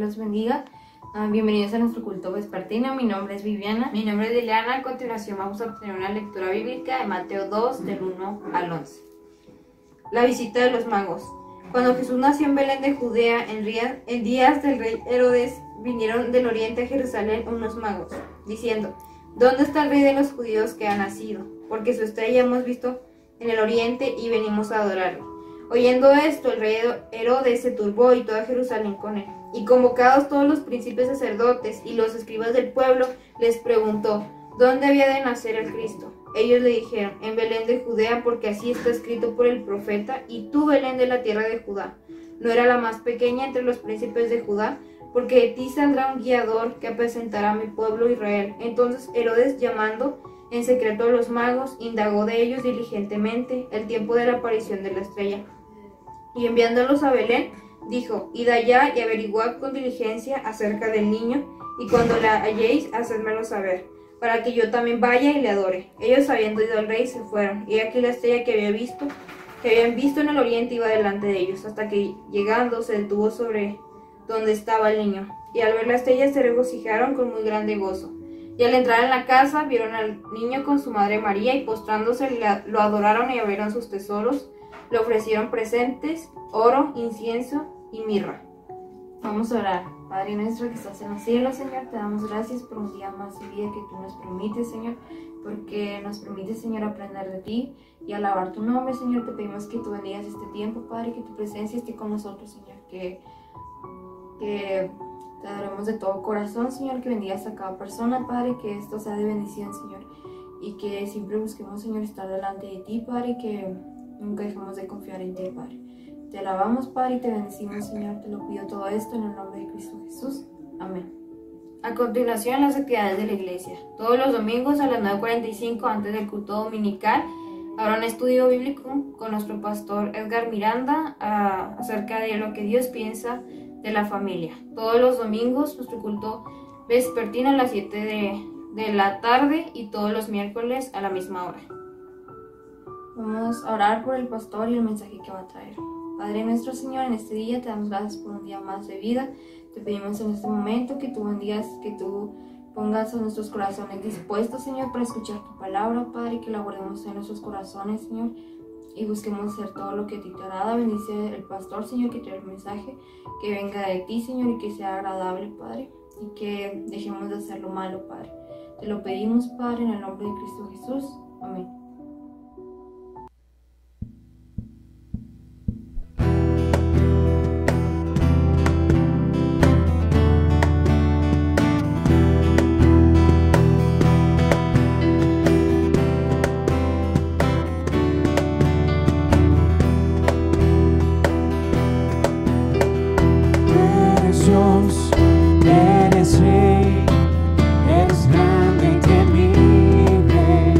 los bendiga. Bienvenidos a nuestro culto vespertino. Mi nombre es Viviana. Mi nombre es Liliana. A continuación vamos a obtener una lectura bíblica de Mateo 2, del 1 al 11. La visita de los magos. Cuando Jesús nació en Belén de Judea, en días del rey Herodes, vinieron del oriente a Jerusalén unos magos, diciendo: ¿Dónde está el rey de los judíos que ha nacido? Porque su estrella hemos visto en el oriente y venimos a adorarle. Oyendo esto, el rey Herodes se turbó y toda Jerusalén con él. Y convocados todos los príncipes sacerdotes y los escribas del pueblo, les preguntó: ¿dónde había de nacer el Cristo? Ellos le dijeron: en Belén de Judea, porque así está escrito por el profeta: y tú, Belén de la tierra de Judá, no era la más pequeña entre los príncipes de Judá, porque de ti saldrá un guiador que apacentará a mi pueblo Israel. Entonces Herodes, llamando en secreto a los magos, indagó de ellos diligentemente el tiempo de la aparición de la estrella. Y enviándolos a Belén, dijo: id allá y averiguad con diligencia acerca del niño, y cuando la halléis, hacedmelo saber, para que yo también vaya y le adore. Ellos, habiendo ido al rey, se fueron, y aquí la estrella que habían visto en el oriente iba delante de ellos, hasta que llegando se detuvo sobre donde estaba el niño. Y al ver la estrella se regocijaron con muy grande gozo. Y al entrar en la casa, vieron al niño con su madre María, y postrándose lo adoraron y abrieron sus tesoros. Le ofrecieron presentes, oro, incienso y mirra. Vamos a orar. Padre nuestro que estás en los cielos, Señor, te damos gracias por un día más de vida que tú nos permites, Señor, porque nos permites, Señor, aprender de ti y alabar tu nombre, Señor. Te pedimos que tú bendigas este tiempo, Padre, que tu presencia esté con nosotros, Señor, que te adoremos de todo corazón, Señor, que bendigas a cada persona, Padre, que esto sea de bendición, Señor, y que siempre busquemos, Señor, estar delante de ti, Padre, y que nunca dejemos de confiar en ti, Padre. Te alabamos, Padre, y te bendecimos, Señor. Te lo pido todo esto en el nombre de Cristo Jesús. Amén. A continuación, las actividades de la iglesia. Todos los domingos a las 9:45, antes del culto dominical, habrá un estudio bíblico con nuestro pastor Edgar Miranda acerca de lo que Dios piensa de la familia. Todos los domingos, nuestro culto vespertino a las 7 de la tarde y todos los miércoles a la misma hora. Vamos a orar por el pastor y el mensaje que va a traer. Padre nuestro, Señor, en este día te damos gracias por un día más de vida. Te pedimos en este momento que tú bendigas, que tú pongas a nuestros corazones dispuestos, Señor, para escuchar tu palabra, Padre, que la guardemos en nuestros corazones, Señor, y busquemos hacer todo lo que a ti te agrada. Bendice el pastor, Señor, que trae el mensaje, que venga de ti, Señor, y que sea agradable, Padre, y que dejemos de hacer lo malo, Padre. Te lo pedimos, Padre, en el nombre de Cristo Jesús. Amén. Eres rey, eres grande y temible.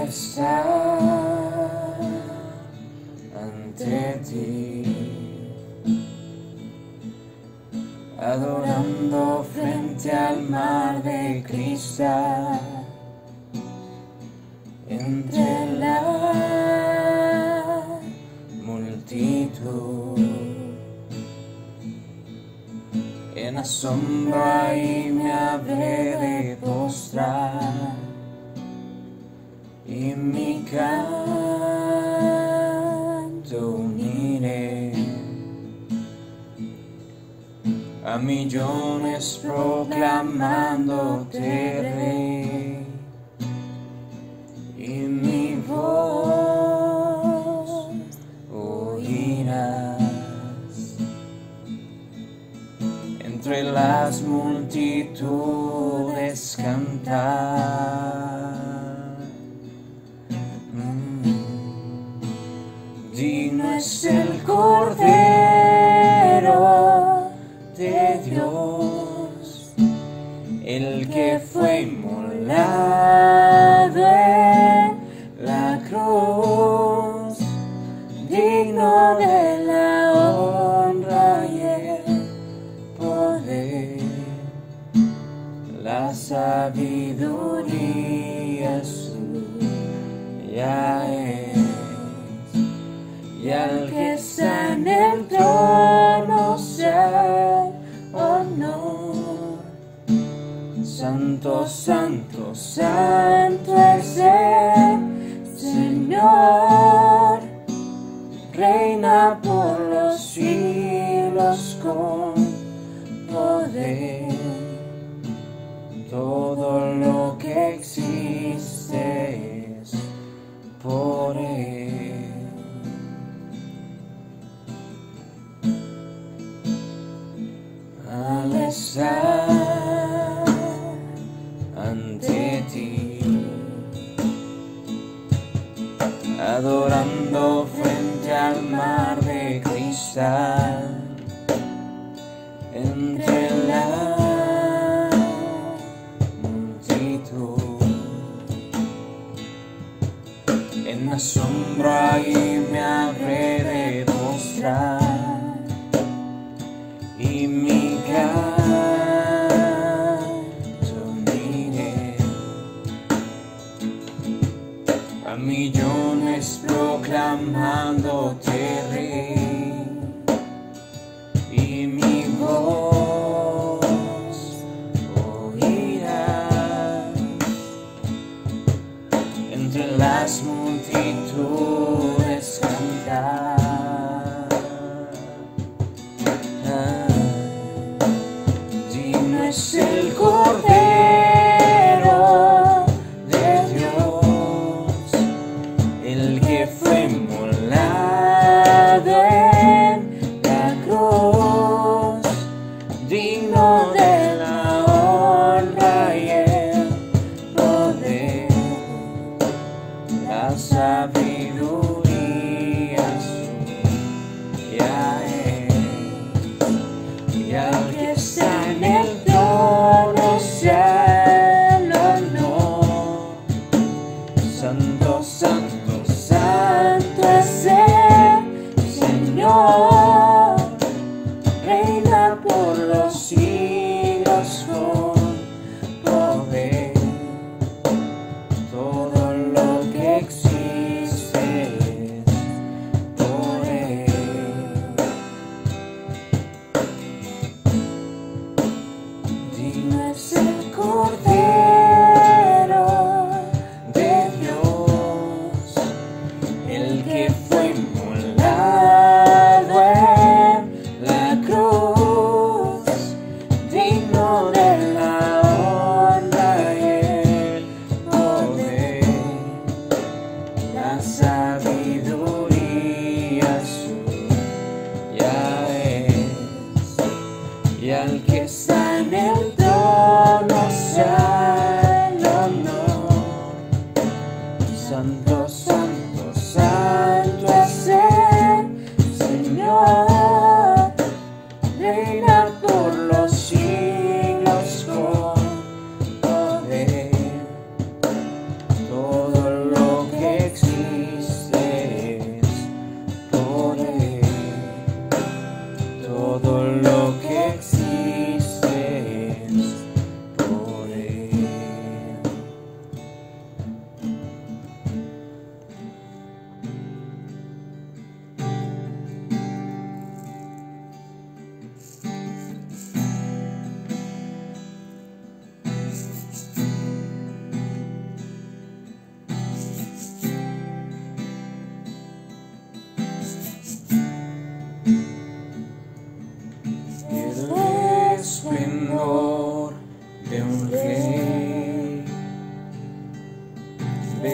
estar ante ti, adorando frente al mar de cristal, entre la multitud. En asombro ahí me habré de postrar y mi canto uniré a millones proclamándote Rey, y mi voz oirás entre las multitudes cantar. Digno es el Cordero de Dios, el que fue inmolado en la cruz, digno de la honra y el poder, la sabiduría suya es, y al que está en el trono sea honor. Santo, santo, santo es el Señor, reina por los siglos con poder. Todo lo que existe es por Él. Al estar ante ti, adorando frente al mar de cristal, entre la multitud, en asombro ahí me habré de postrar y mi canto uniré a millones proclamándote Rey, y mi voz oirás entre las multitudes cantar. Es el Cordero de Dios, el que fue inmolado en la cruz, digno de la honra y el poder, la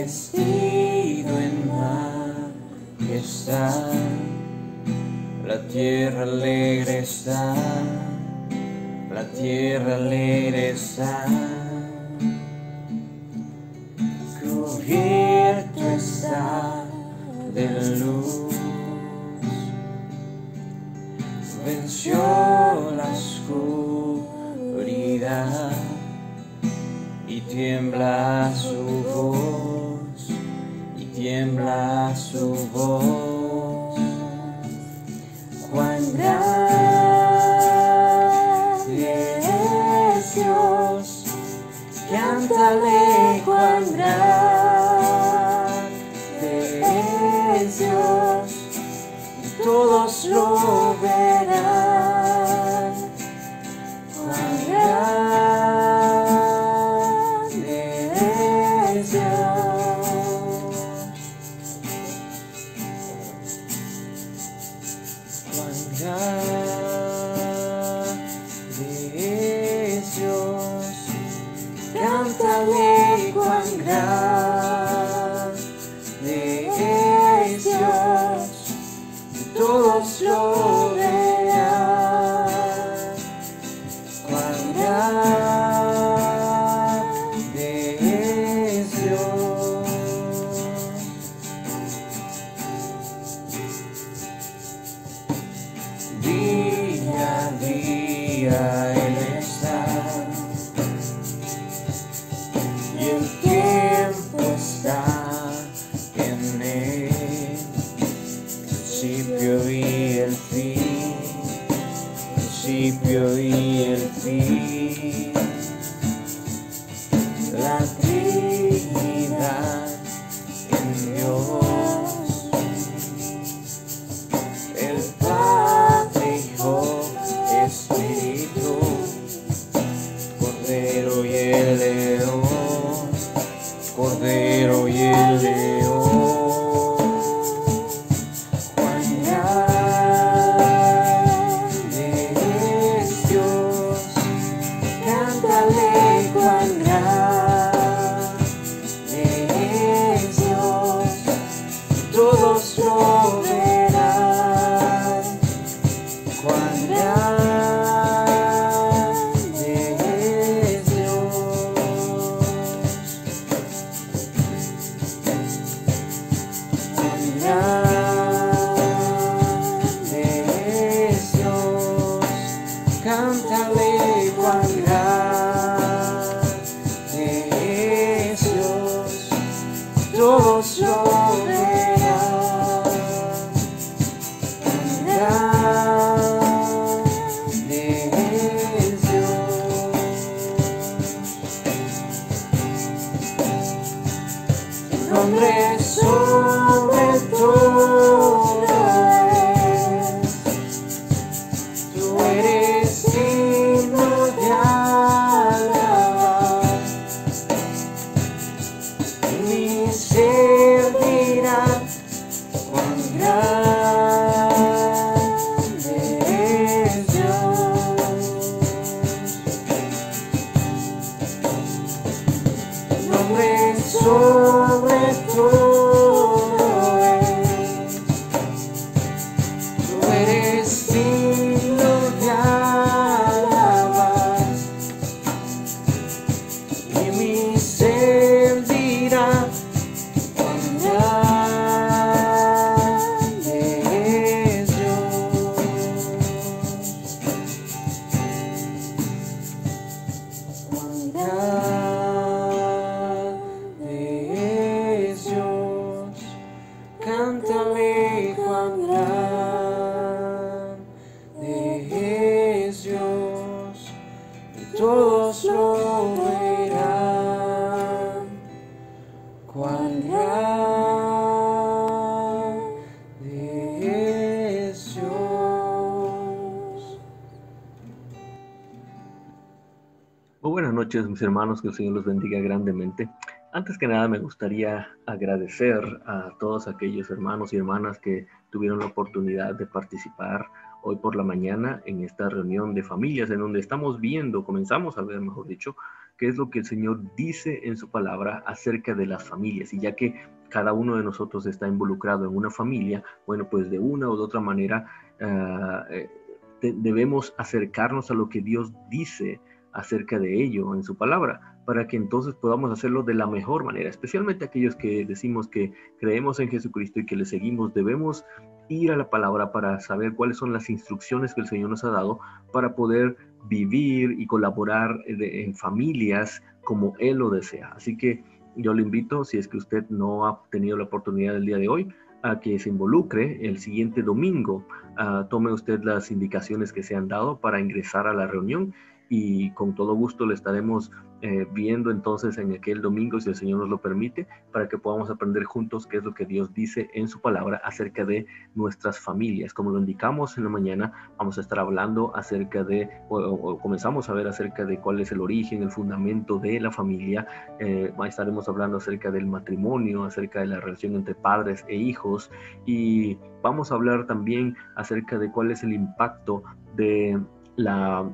vestido en majestad, la tierra alegre está, la tierra alegre está, cubierto está de luz, venció la oscuridad y tiembla su voz, y tiembla su voz. Cuán grande es Dios, cántale cuán grande es Dios, y todos lo verán. Cuán grande es Dios, cuán grande es Dios, cántale cuán grande es Dios, y todos lo verán. Cuán grande es Dios. Día a día Él está, y el tiempo está en Él, principio y el fin, principio y el fin. La Trinidad en Dios, el Padre, Hijo, Espíritu, Cordero y el León, Cordero y el León. Cuán grande es Dios, cántale cuán grande es Dios, todos lo verán. Cuán grande es Dios, cuán grande es Dios, cántale cuán grande es Dios, todos lo verán. Cuán grande es Dios, el nombre sobre todo es, tú eres digno de alabar, y mi ser dirá cuán grande es Dios. El nombre sobre todo es, tú eres digno de alabar, y mi ser dirá cuán grande es Dios. Cuán grande es Dios, cántale cuán grande es Dios, y todos lo verán. Cuán grande es Dios. Muy buenas noches, mis hermanos, que el Señor los bendiga grandemente. Antes que nada, me gustaría agradecer a todos aquellos hermanos y hermanas que tuvieron la oportunidad de participar hoy por la mañana en esta reunión de familias en donde comenzamos a ver, mejor dicho, qué es lo que el Señor dice en su palabra acerca de las familias. Y ya que cada uno de nosotros está involucrado en una familia, bueno, pues de una u otra manera debemos acercarnos a lo que Dios dice acerca de ello en su palabra, para que entonces podamos hacerlo de la mejor manera. Especialmente aquellos que decimos que creemos en Jesucristo y que le seguimos, debemos ir a la palabra para saber cuáles son las instrucciones que el Señor nos ha dado para poder vivir y colaborar en familias como Él lo desea. Así que yo le invito, si es que usted no ha tenido la oportunidad del día de hoy, a que se involucre el siguiente domingo. Tome usted las indicaciones que se han dado para ingresar a la reunión y con todo gusto le estaremos viendo entonces en aquel domingo, si el Señor nos lo permite, para que podamos aprender juntos qué es lo que Dios dice en su palabra acerca de nuestras familias. Como lo indicamos en la mañana, vamos a estar hablando acerca de, o comenzamos a ver acerca de cuál es el origen, el fundamento de la familia. Estaremos hablando acerca del matrimonio, acerca de la relación entre padres e hijos, y vamos a hablar también acerca de cuál es el impacto de la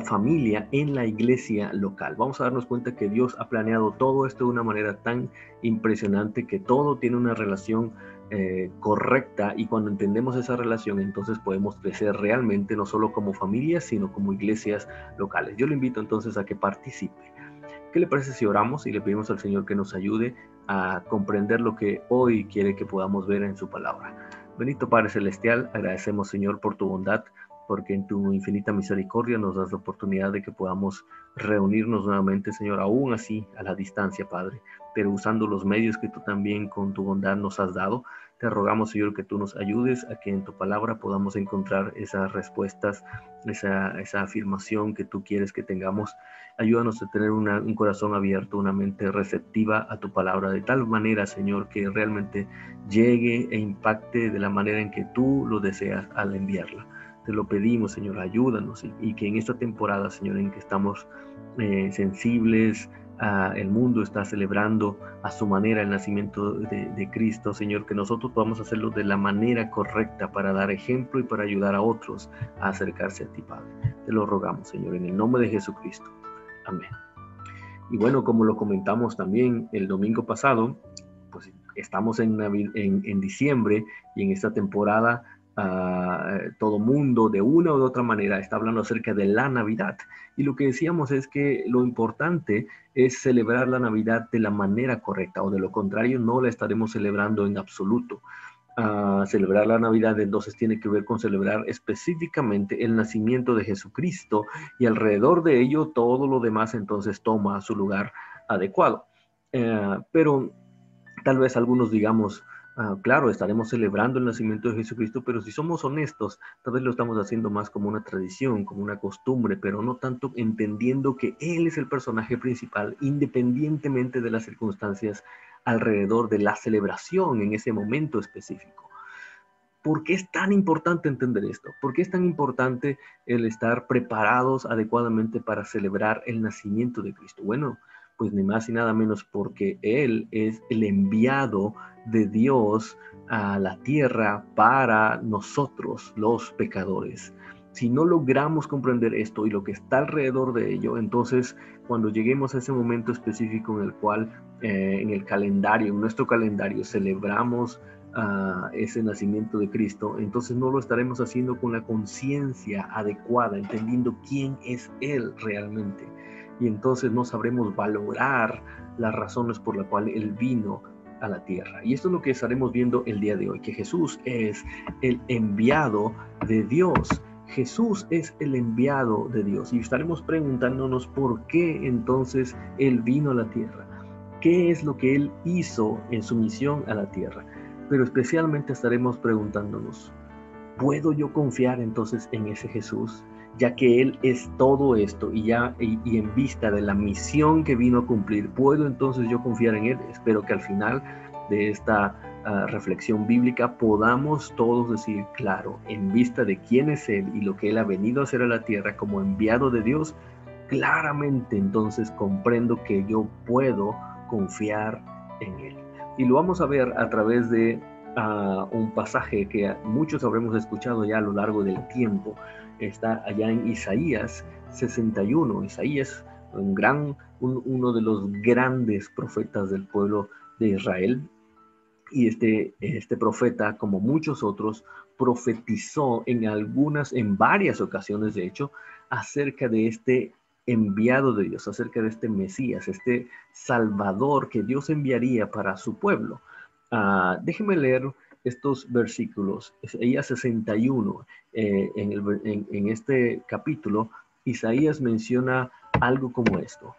familia en la iglesia local. Vamos a darnos cuenta que Dios ha planeado todo esto de una manera tan impresionante, que todo tiene una relación correcta, y cuando entendemos esa relación, entonces podemos crecer realmente, no solo como familias, sino como iglesias locales. Yo le invito entonces a que participe. ¿Qué le parece si oramos y le pedimos al Señor que nos ayude a comprender lo que hoy quiere que podamos ver en su palabra? Bendito Padre Celestial, agradecemos, Señor, por tu bondad, porque en tu infinita misericordia nos das la oportunidad de que podamos reunirnos nuevamente, Señor, aún así a la distancia, Padre, pero usando los medios que tú también con tu bondad nos has dado. Te rogamos, Señor, que tú nos ayudes a que en tu palabra podamos encontrar esas respuestas, esa afirmación que tú quieres que tengamos. Ayúdanos a tener un corazón abierto, una mente receptiva a tu palabra, de tal manera, Señor, que realmente llegue e impacte de la manera en que tú lo deseas al enviarla. Te lo pedimos, Señor, ayúdanos, y que en esta temporada, Señor, en que estamos sensibles, el mundo está celebrando a su manera el nacimiento de Cristo, Señor, que nosotros podamos hacerlo de la manera correcta para dar ejemplo y para ayudar a otros a acercarse a ti, Padre. Te lo rogamos, Señor, en el nombre de Jesucristo. Amén. Y bueno, como lo comentamos también el domingo pasado, pues estamos en diciembre, y en esta temporada todo mundo de una u otra manera está hablando acerca de la Navidad. Y lo que decíamos es que lo importante es celebrar la Navidad de la manera correcta, o de lo contrario no la estaremos celebrando en absoluto. Celebrar la Navidad entonces tiene que ver con celebrar específicamente el nacimiento de Jesucristo, y alrededor de ello todo lo demás entonces toma su lugar adecuado. Pero tal vez algunos digamos, claro, estaremos celebrando el nacimiento de Jesucristo, pero si somos honestos, tal vez lo estamos haciendo más como una tradición, como una costumbre, pero no tanto entendiendo que Él es el personaje principal, independientemente de las circunstancias alrededor de la celebración en ese momento específico. ¿Por qué es tan importante entender esto? ¿Por qué es tan importante el estar preparados adecuadamente para celebrar el nacimiento de Cristo? Bueno, pues ni más ni nada menos porque Él es el enviado de Dios a la tierra para nosotros, los pecadores. Si no logramos comprender esto y lo que está alrededor de ello, entonces cuando lleguemos a ese momento específico en el cual en el calendario, en nuestro calendario, celebramos ese nacimiento de Cristo, entonces no lo estaremos haciendo con la conciencia adecuada, entendiendo quién es Él realmente. Y entonces no sabremos valorar las razones por las cuales Él vino a la tierra. Y esto es lo que estaremos viendo el día de hoy, que Jesús es el enviado de Dios. Jesús es el enviado de Dios. Y estaremos preguntándonos por qué entonces Él vino a la tierra. ¿Qué es lo que Él hizo en su misión a la tierra? Pero especialmente estaremos preguntándonos, ¿puedo yo confiar entonces en ese Jesús? Ya que Él es todo esto y en vista de la misión que vino a cumplir, ¿puedo entonces yo confiar en Él? Espero que al final de esta reflexión bíblica podamos todos decir, claro, en vista de quién es Él y lo que Él ha venido a hacer a la tierra como enviado de Dios, claramente entonces comprendo que yo puedo confiar en Él. Y lo vamos a ver a través de un pasaje que muchos habremos escuchado ya a lo largo del tiempo. Está allá en Isaías 61. Isaías uno de los grandes profetas del pueblo de Israel. Y este profeta, como muchos otros, profetizó en varias ocasiones, de hecho, acerca de este enviado de Dios, acerca de este Mesías, este Salvador que Dios enviaría para su pueblo. Déjenme leer estos versículos. Isaías 61, en este capítulo, Isaías menciona algo como esto: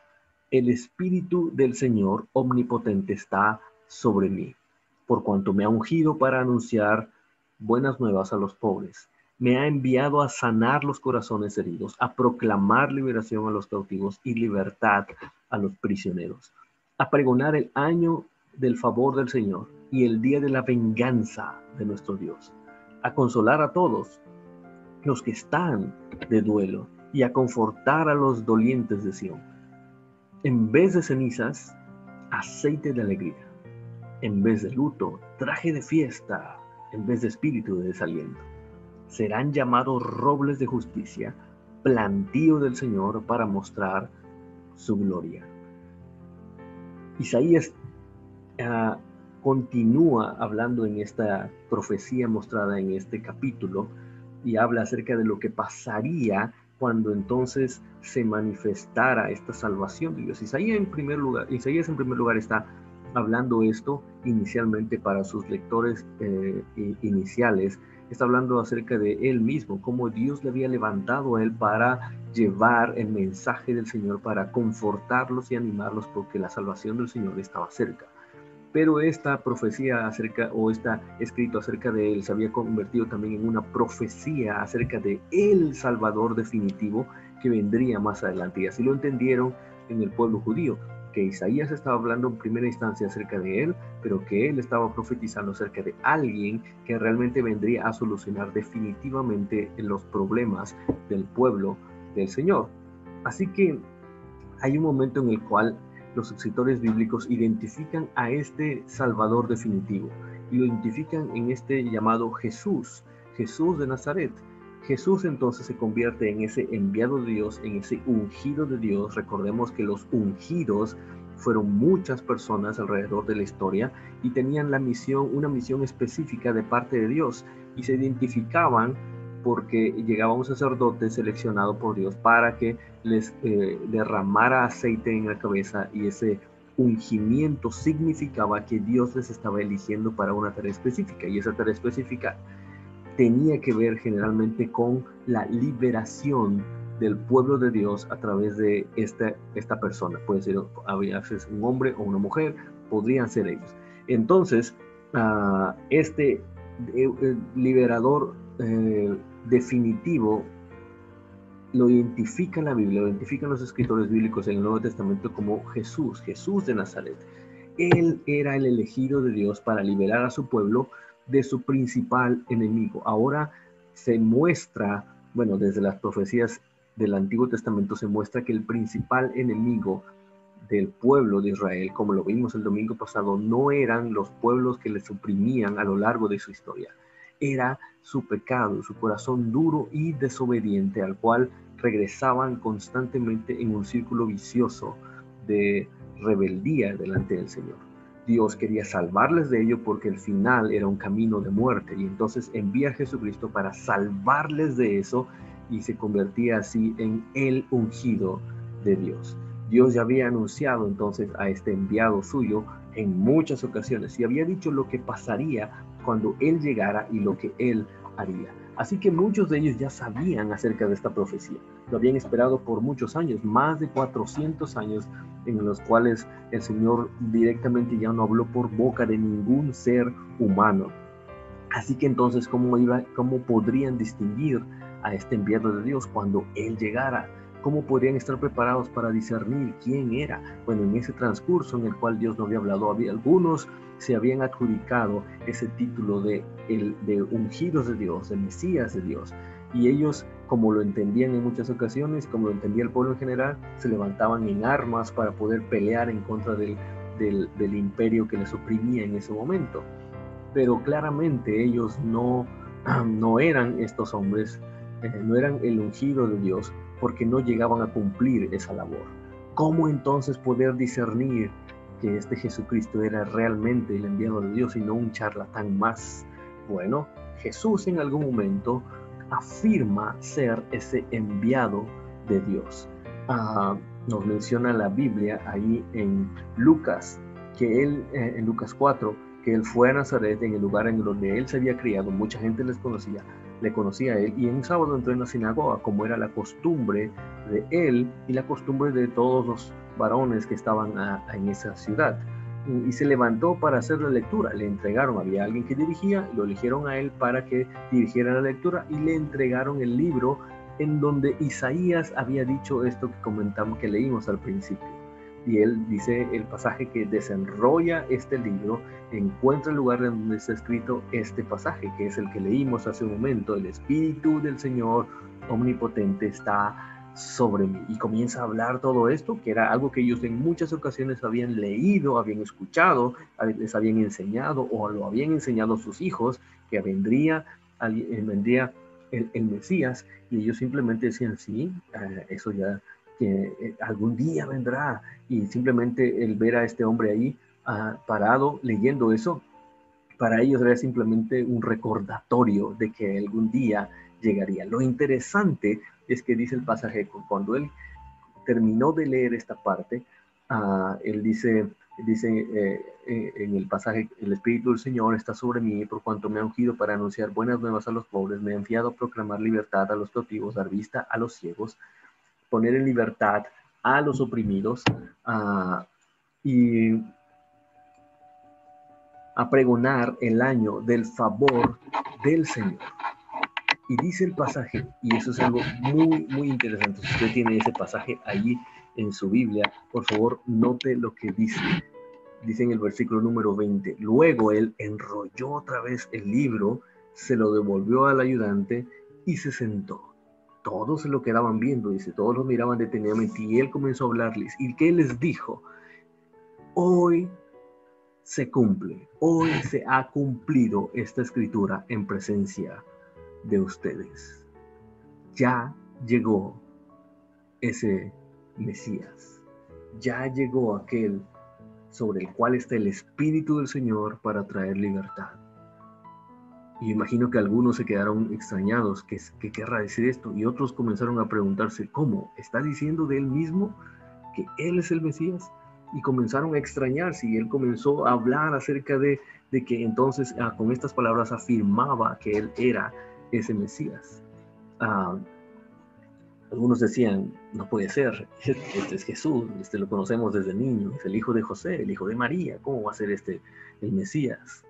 el Espíritu del Señor omnipotente está sobre mí, por cuanto me ha ungido para anunciar buenas nuevas a los pobres. Me ha enviado a sanar los corazones heridos, a proclamar liberación a los cautivos y libertad a los prisioneros, a pregonar el año del favor del Señor y el día de la venganza de nuestro Dios, a consolar a todos los que están de duelo y a confortar a los dolientes de Sión. En vez de cenizas, aceite de alegría. En vez de luto, traje de fiesta. En vez de espíritu de desaliento. Serán llamados robles de justicia, plantío del Señor para mostrar su gloria. Isaías continúa hablando en esta profecía mostrada en este capítulo y habla acerca de lo que pasaría cuando entonces se manifestara esta salvación de Dios. Isaías en primer lugar está hablando esto inicialmente para sus lectores iniciales. Está hablando acerca de él mismo, cómo Dios le había levantado a él para llevar el mensaje del Señor, para confortarlos y animarlos, porque la salvación del Señor estaba cerca. Pero esta profecía escrito acerca de él se había convertido también en una profecía acerca de el Salvador definitivo que vendría más adelante. Y así lo entendieron en el pueblo judío, que Isaías estaba hablando en primera instancia acerca de él, pero que él estaba profetizando acerca de alguien que realmente vendría a solucionar definitivamente los problemas del pueblo del Señor. Así que hay un momento en el cual los escritores bíblicos identifican a este Salvador definitivo y lo identifican en este llamado Jesús de Nazaret. Jesús entonces se convierte en ese enviado de Dios, en ese ungido de Dios. Recordemos que los ungidos fueron muchas personas alrededor de la historia y tenían una misión específica de parte de Dios, y se identificaban porque llegaba un sacerdote seleccionado por Dios para que les derramara aceite en la cabeza, y ese ungimiento significaba que Dios les estaba eligiendo para una tarea específica, y esa tarea específica tenía que ver generalmente con la liberación del pueblo de Dios a través de esta persona. Puede ser a veces un hombre o una mujer, podrían ser ellos. Entonces, este liberador definitivo lo identifica la Biblia, lo identifican los escritores bíblicos en el Nuevo Testamento como Jesús de Nazaret. Él era el elegido de Dios para liberar a su pueblo de su principal enemigo. Ahora se muestra, desde las profecías del Antiguo Testamento se muestra que el principal enemigo del pueblo de Israel, como lo vimos el domingo pasado, no eran los pueblos que les oprimían a lo largo de su historia. Era su pecado, su corazón duro y desobediente, al cual regresaban constantemente en un círculo vicioso de rebeldía delante del Señor. Dios quería salvarles de ello porque el final era un camino de muerte, y entonces envía a Jesucristo para salvarles de eso, y se convertía así en el ungido de Dios. Dios ya había anunciado entonces a este enviado suyo en muchas ocasiones y había dicho lo que pasaría cuando Él llegara y lo que Él haría. Así que muchos de ellos ya sabían acerca de esta profecía. Lo habían esperado por muchos años, más de 400 años, en los cuales el Señor directamente ya no habló por boca de ningún ser humano. Así que entonces, ¿cómo podrían distinguir a este enviado de Dios cuando Él llegara? ¿Cómo podrían estar preparados para discernir quién era? Bueno, en ese transcurso en el cual Dios no había hablado, algunos se habían adjudicado ese título de ungidos de Dios, de Mesías de Dios. Y ellos, como lo entendían en muchas ocasiones, como lo entendía el pueblo en general, se levantaban en armas para poder pelear en contra del imperio que les oprimía en ese momento. Pero claramente ellos no eran estos hombres, no eran el ungido de Dios, porque no llegaban a cumplir esa labor. ¿Cómo entonces poder discernir que este Jesucristo era realmente el enviado de Dios y no un charlatán más? Bueno, Jesús en algún momento afirma ser ese enviado de Dios. Nos menciona la Biblia ahí en Lucas, que él, en Lucas 4, que él fue a Nazaret, en el lugar en donde él se había criado. Mucha gente le conocía a él, y en un sábado entró en la sinagoga, como era la costumbre de él y la costumbre de todos los varones que estaban en esa ciudad. Y se levantó para hacer la lectura. Le entregaron, había alguien que dirigía, lo eligieron a él para que dirigiera la lectura, y le entregaron el libro en donde Isaías había dicho esto que comentamos, que leímos al principio. Y él dice el pasaje que desenrolla este libro, encuentra el lugar donde está escrito este pasaje, que es el que leímos hace un momento: el Espíritu del Señor Omnipotente está sobre mí. Y comienza a hablar todo esto, que era algo que ellos en muchas ocasiones habían leído, habían escuchado, les habían enseñado, o lo habían enseñado a sus hijos, que vendría el Mesías, y ellos simplemente decían, sí, eso ya, que algún día vendrá. Y simplemente el ver a este hombre ahí parado leyendo eso, para ellos era simplemente un recordatorio de que algún día llegaría. Lo interesante es que dice el pasaje, cuando él terminó de leer esta parte, él dice en el pasaje: el Espíritu del Señor está sobre mí, por cuanto me ha ungido para anunciar buenas nuevas a los pobres, me ha enviado a proclamar libertad a los cautivos, dar vista a los ciegos, poner en libertad a los oprimidos, y a pregonar el año del favor del Señor. Y dice el pasaje, y eso es algo muy, muy interesante. Si usted tiene ese pasaje allí en su Biblia, por favor, note lo que dice. Dice en el versículo número 20: luego él enrolló otra vez el libro, se lo devolvió al ayudante y se sentó. Todos se lo quedaban viendo, dice, todos lo miraban detenidamente, y él comenzó a hablarles. ¿Y qué les dijo? Hoy se cumple, hoy se ha cumplido esta escritura en presencia de ustedes. Ya llegó ese Mesías, ya llegó aquel sobre el cual está el Espíritu del Señor para traer libertad. Y imagino que algunos se quedaron extrañados, ¿qué querrá decir esto? Y otros comenzaron a preguntarse, ¿cómo? ¿Está diciendo de él mismo que él es el Mesías? Y comenzaron a extrañarse, y él comenzó a hablar acerca de que entonces con estas palabras afirmaba que él era ese Mesías. Algunos decían, no puede ser, este es Jesús, lo conocemos desde niño, es el hijo de José, el hijo de María, ¿cómo va a ser el Mesías?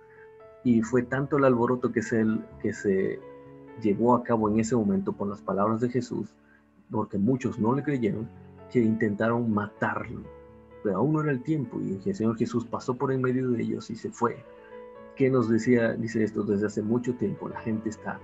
Y fue tanto el alboroto que se llevó a cabo en ese momento por las palabras de Jesús, porque muchos no le creyeron, que intentaron matarlo. Pero aún no era el tiempo, y el Señor Jesús pasó por en medio de ellos y se fue. ¿Qué nos decía? Dice esto: desde hace mucho tiempo la gente está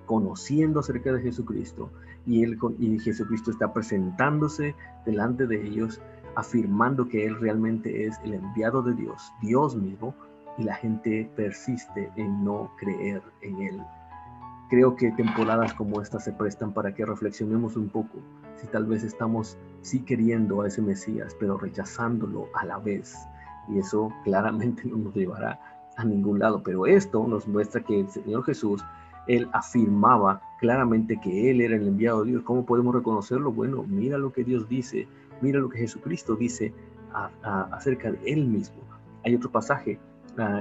conociendo acerca de Jesucristo, y Jesucristo está presentándose delante de ellos, afirmando que él realmente es el enviado de Dios, Dios mismo, y la gente persiste en no creer en él. Creo que temporadas como esta se prestan para que reflexionemos un poco, si tal vez estamos sí queriendo a ese Mesías, pero rechazándolo a la vez, y eso claramente no nos llevará a ningún lado. Pero esto nos muestra que el Señor Jesús, él afirmaba claramente que él era el enviado de Dios. ¿Cómo podemos reconocerlo? Bueno, mira lo que Dios dice, mira lo que Jesucristo dice acerca de él mismo. Hay otro pasaje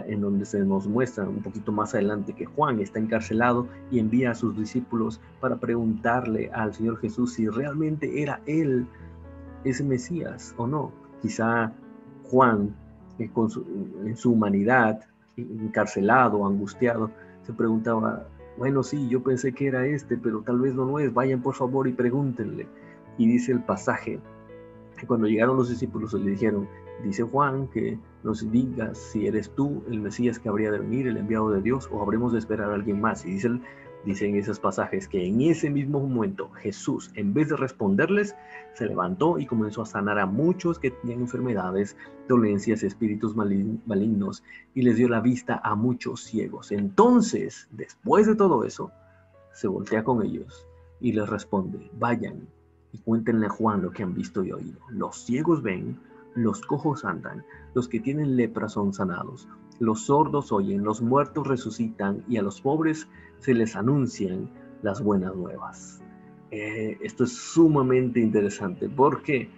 en donde se nos muestra un poquito más adelante que Juan está encarcelado y envía a sus discípulos para preguntarle al Señor Jesús si realmente era él ese Mesías o no. Quizá Juan, en su humanidad, encarcelado, angustiado, se preguntaba, bueno, sí, yo pensé que era pero tal vez no lo es, vayan por favor y pregúntenle. Y dice el pasaje que cuando llegaron los discípulos le dijeron, dice Juan que nos digas si eres tú el Mesías que habría de venir, el enviado de Dios, o habremos de esperar a alguien más. Y dicen esos pasajes que en ese mismo momento Jesús, en vez de responderles, se levantó y comenzó a sanar a muchos que tenían enfermedades, dolencias, espíritus malignos, y les dio la vista a muchos ciegos. Entonces, después de todo eso, se voltea con ellos y les responde, vayan y cuéntenle a Juan lo que han visto y oído. Los ciegos ven, los cojos andan, los que tienen lepra son sanados, los sordos oyen, los muertos resucitan y a los pobres se les anuncian las buenas nuevas. Esto es sumamente interesante. ¿Por qué?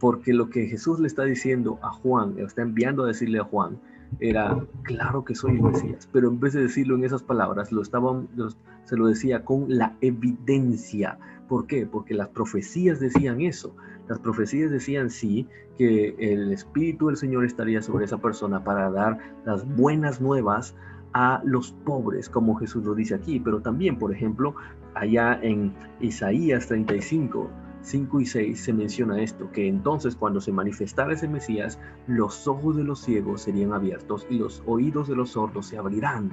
Porque lo que Jesús le está diciendo a Juan, le está enviando a decirle a Juan, era: claro que soy el Mesías, pero en vez de decirlo en esas palabras, se lo decía con la evidencia. ¿Por qué? Porque las profecías decían eso. Las profecías decían, sí, que el Espíritu del Señor estaría sobre esa persona para dar las buenas nuevas a los pobres, como Jesús lo dice aquí. Pero también, por ejemplo, allá en Isaías 35, 5 y 6 se menciona esto, que entonces cuando se manifestara ese Mesías, los ojos de los ciegos serían abiertos y los oídos de los sordos se abrirán.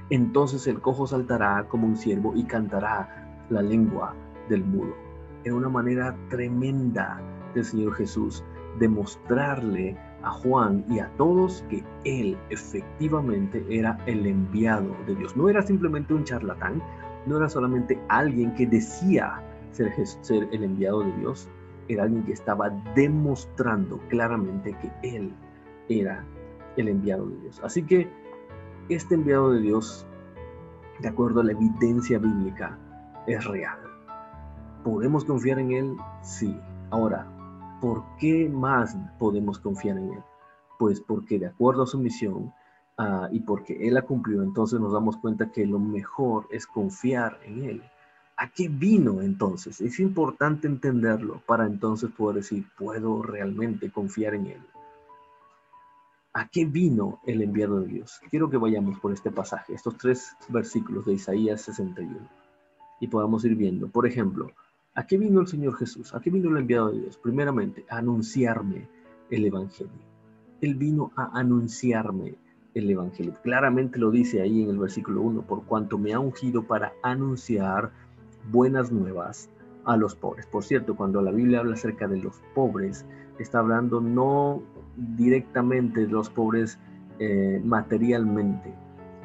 Entonces el cojo saltará como un ciervo y cantará la lengua del mudo. Era una manera tremenda del Señor Jesús de mostrarle a Juan y a todos que él efectivamente era el enviado de Dios. No era simplemente un charlatán, no era solamente alguien que decía ser el enviado de Dios, era alguien que estaba demostrando claramente que él era el enviado de Dios. Así que este enviado de Dios, de acuerdo a la evidencia bíblica, es real. ¿Podemos confiar en él? Sí. Ahora, ¿por qué más podemos confiar en él? Pues porque de acuerdo a su misión y porque él la cumplió, entonces nos damos cuenta que lo mejor es confiar en él. ¿A qué vino entonces? Es importante entenderlo para entonces poder decir, puedo realmente confiar en él. ¿A qué vino el enviado de Dios? Quiero que vayamos por este pasaje, estos 3 versículos de Isaías 61, y podamos ir viendo. Por ejemplo, ¿a qué vino el Señor Jesús? ¿A qué vino el enviado de Dios? Primeramente, a anunciarme el Evangelio. Él vino a anunciarme el Evangelio. Claramente lo dice ahí en el versículo 1, por cuanto me ha ungido para anunciar buenas nuevas a los pobres. Por cierto, cuando la Biblia habla acerca de los pobres, está hablando no directamente de los pobres materialmente,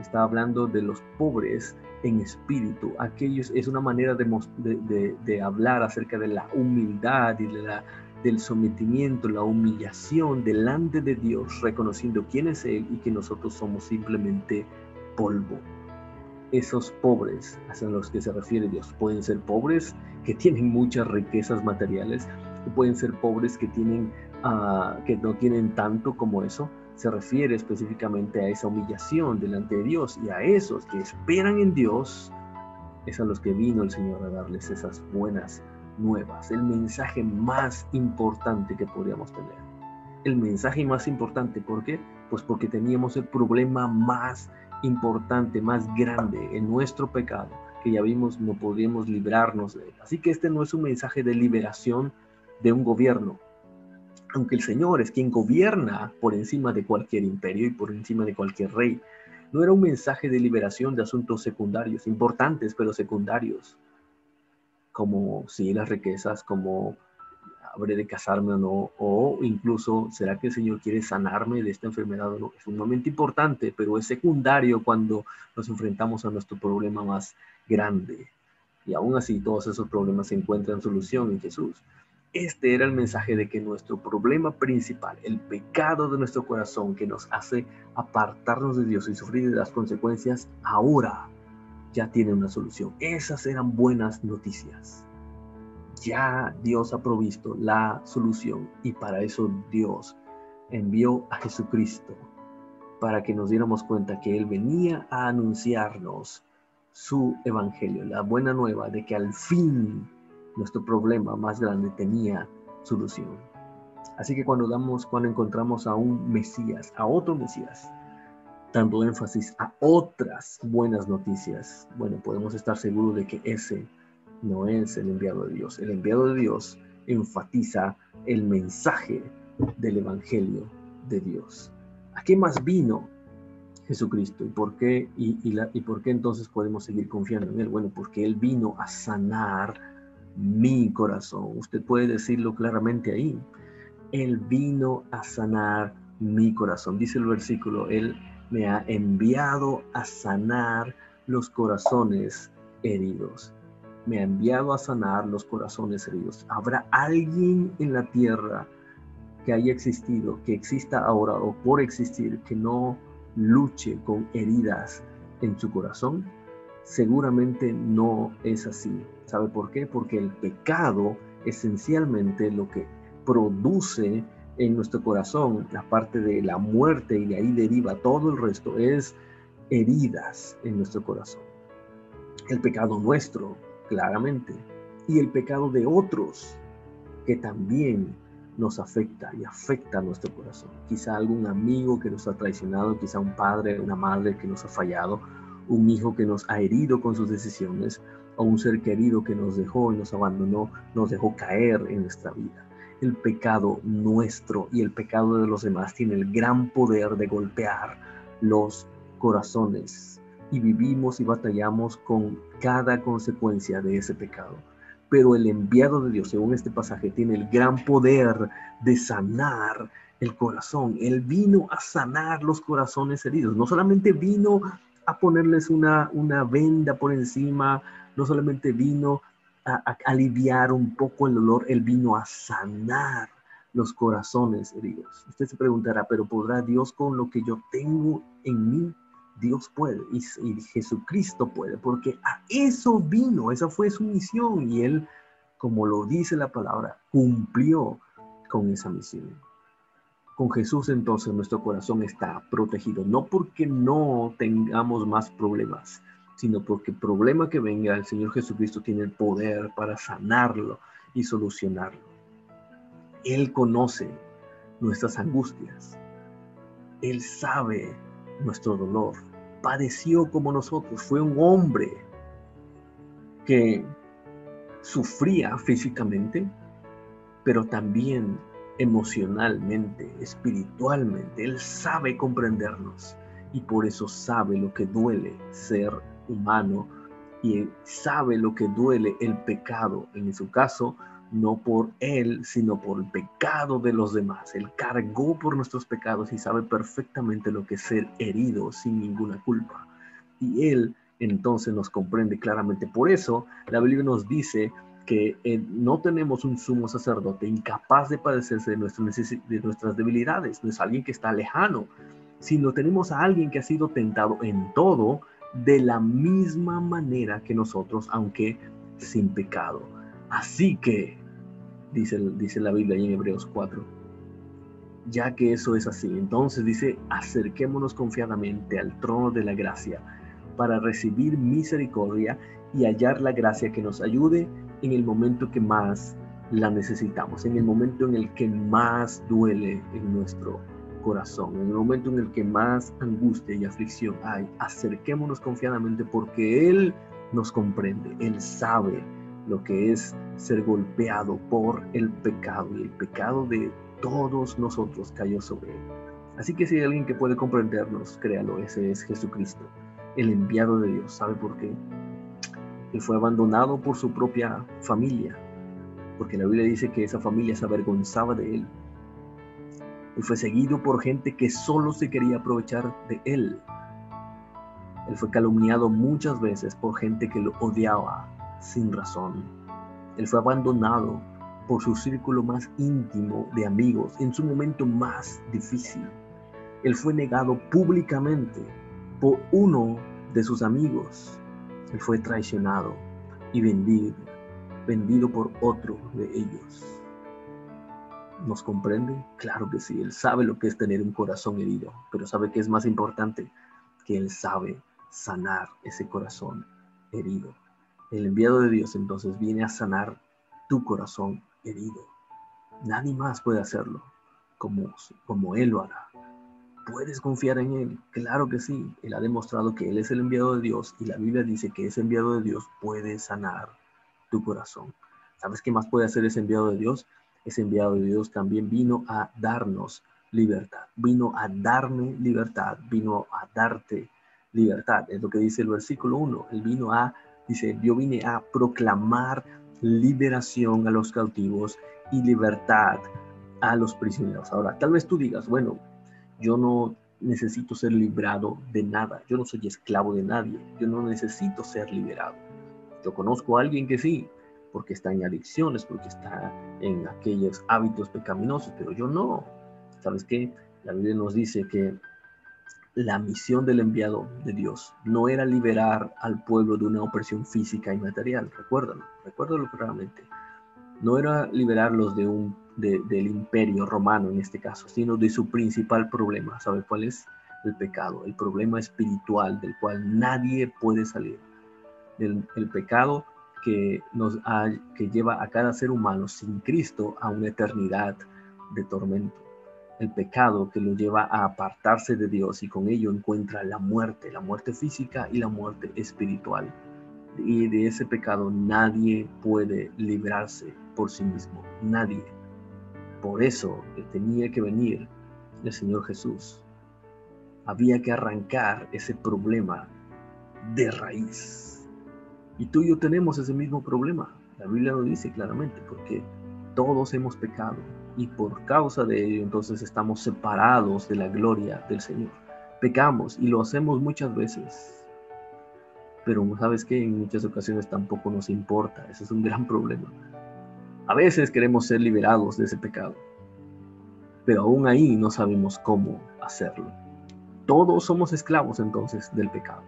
está hablando de los pobres en espíritu. Aquellos es una manera de hablar acerca de la humildad y del sometimiento, la humillación delante de Dios, reconociendo quién es Él y que nosotros somos simplemente polvo. Esos pobres a los que se refiere Dios pueden ser pobres que tienen muchas riquezas materiales, o pueden ser pobres que no tienen tanto como eso. Se refiere específicamente a esa humillación delante de Dios, y a esos que esperan en Dios es a los que vino el Señor a darles esas buenas nuevas. El mensaje más importante que podríamos tener. El mensaje más importante, ¿por qué? Pues porque teníamos el problema más importante, más grande en nuestro pecado, que ya vimos no podíamos librarnos de él. Así que este no es un mensaje de liberación de un gobierno, aunque el Señor es quien gobierna por encima de cualquier imperio y por encima de cualquier rey. No era un mensaje de liberación de asuntos secundarios, importantes pero secundarios, como si las riquezas, como habré de casarme o no, o incluso, ¿será que el Señor quiere sanarme de esta enfermedad o no? Es un momento importante, pero es secundario cuando nos enfrentamos a nuestro problema más grande. Y aún así, todos esos problemas se encuentran solución en Jesús. Este era el mensaje de que nuestro problema principal, el pecado de nuestro corazón que nos hace apartarnos de Dios y sufrir de las consecuencias, ahora ya tiene una solución. Esas eran buenas noticias. Ya Dios ha provisto la solución, y para eso Dios envió a Jesucristo, para que nos diéramos cuenta que Él venía a anunciarnos su evangelio, la buena nueva de que al fin nuestro problema más grande tenía solución. Así que cuando encontramos a un Mesías, a otro Mesías, dando énfasis a otras buenas noticias, bueno, podemos estar seguros de que ese no es el enviado de Dios. El enviado de Dios enfatiza el mensaje del evangelio de Dios. ¿A qué más vino Jesucristo? ¿Y por qué, y por qué entonces podemos seguir confiando en Él? Bueno, porque Él vino a sanar mi corazón. Usted puede decirlo claramente ahí. Él vino a sanar mi corazón. Dice el versículo, Él me ha enviado a sanar los corazones heridos. me ha enviado a sanar los corazones heridos. ¿Habrá alguien en la tierra que haya existido, que exista ahora o por existir, que no luche con heridas en su corazón? Seguramente no es así. ¿Sabe por qué? Porque el pecado, esencialmente, lo que produce en nuestro corazón, aparte de la muerte, y de ahí deriva todo el resto, es heridas en nuestro corazón. El pecado nuestro, claramente, y el pecado de otros, que también nos afecta y afecta a nuestro corazón. Quizá algún amigo que nos ha traicionado, quizá un padre, una madre que nos ha fallado, un hijo que nos ha herido con sus decisiones, o un ser querido que nos dejó y nos abandonó, nos dejó caer en nuestra vida. El pecado nuestro y el pecado de los demás tiene el gran poder de golpear los corazones, y vivimos y batallamos con cada consecuencia de ese pecado. Pero el enviado de Dios, según este pasaje, tiene el gran poder de sanar el corazón. Él vino a sanar los corazones heridos. No solamente vino a ponerles una venda por encima, no solamente vino a aliviar un poco el dolor, Él vino a sanar los corazones heridos. Usted se preguntará, ¿pero podrá Dios con lo que yo tengo en mí? Dios puede, y Jesucristo puede, porque a eso vino, esa fue su misión, y Él, como lo dice la palabra, cumplió con esa misión. Con Jesús entonces nuestro corazón está protegido, no porque no tengamos más problemas, sino porque el problema que venga, el Señor Jesucristo tiene el poder para sanarlo y solucionarlo. Él conoce nuestras angustias, Él sabe nuestro dolor, padeció como nosotros, fue un hombre que sufría físicamente, pero también emocionalmente, espiritualmente. Él sabe comprendernos y por eso sabe lo que duele ser humano y sabe lo que duele el pecado, en su caso, no por él, sino por el pecado de los demás. Él cargó por nuestros pecados y sabe perfectamente lo que es ser herido sin ninguna culpa. Y él entonces nos comprende claramente. Por eso la Biblia nos dice que no tenemos un sumo sacerdote incapaz de padecerse de nuestras debilidades. No es alguien que está lejano, sino tenemos a alguien que ha sido tentado en todo de la misma manera que nosotros, aunque sin pecado. Así que, dice la Biblia en Hebreos 4, ya que eso es así, entonces dice, acerquémonos confiadamente al trono de la gracia para recibir misericordia y hallar la gracia que nos ayude en el momento que más la necesitamos, en el momento en el que más duele en nuestro corazón, en el momento en el que más angustia y aflicción hay. Acerquémonos confiadamente porque Él nos comprende, Él sabe lo que es ser golpeado por el pecado, y el pecado de todos nosotros cayó sobre Él. Así que si hay alguien que puede comprendernos, créalo, ese es Jesucristo, el enviado de Dios. ¿Sabe por qué? Él fue abandonado por su propia familia, porque la Biblia dice que esa familia se avergonzaba de Él. Él fue seguido por gente que solo se quería aprovechar de Él. Él fue calumniado muchas veces por gente que lo odiaba sin razón. Él fue abandonado por su círculo más íntimo de amigos en su momento más difícil. Él fue negado públicamente por uno de sus amigos. Él fue traicionado y vendido por otro de ellos. ¿Nos comprende? Claro que sí. Él sabe lo que es tener un corazón herido, pero ¿sabe qué es más importante? Que Él sabe sanar ese corazón herido. El enviado de Dios entonces viene a sanar tu corazón herido. Nadie más puede hacerlo como Él lo hará. ¿Puedes confiar en Él? Claro que sí. Él ha demostrado que Él es el enviado de Dios y la Biblia dice que ese enviado de Dios puede sanar tu corazón. ¿Sabes qué más puede hacer ese enviado de Dios? Ese enviado de Dios también vino a darnos libertad. Vino a darme libertad. Vino a darte libertad. Es lo que dice el versículo 1. Él dice, yo vine a proclamar liberación a los cautivos y libertad a los prisioneros. Ahora, tal vez tú digas, bueno, yo no necesito ser librado de nada. Yo no soy esclavo de nadie. Yo no necesito ser liberado. Yo conozco a alguien que sí, porque está en adicciones, porque está en aquellos hábitos pecaminosos, pero yo no. ¿Sabes qué? La Biblia nos dice que la misión del enviado de Dios no era liberar al pueblo de una opresión física y material. Recuérdalo claramente. No era liberarlos del imperio romano en este caso, sino de su principal problema. ¿Sabe cuál es? El pecado, el problema espiritual del cual nadie puede salir. El pecado que lleva a cada ser humano sin Cristo a una eternidad de tormento. El pecado que lo lleva a apartarse de Dios y con ello encuentra la muerte física y la muerte espiritual. Y de ese pecado nadie puede librarse por sí mismo, nadie. Por eso tenía que venir el Señor Jesús. Había que arrancar ese problema de raíz. Y tú y yo tenemos ese mismo problema. La Biblia lo dice claramente, porque todos hemos pecado y por causa de ello entonces estamos separados de la gloria del Señor. Pecamos y lo hacemos muchas veces, pero ¿sabes qué? En muchas ocasiones tampoco nos importa. Ese es un gran problema. A veces queremos ser liberados de ese pecado, pero aún ahí no sabemos cómo hacerlo. Todos somos esclavos entonces del pecado.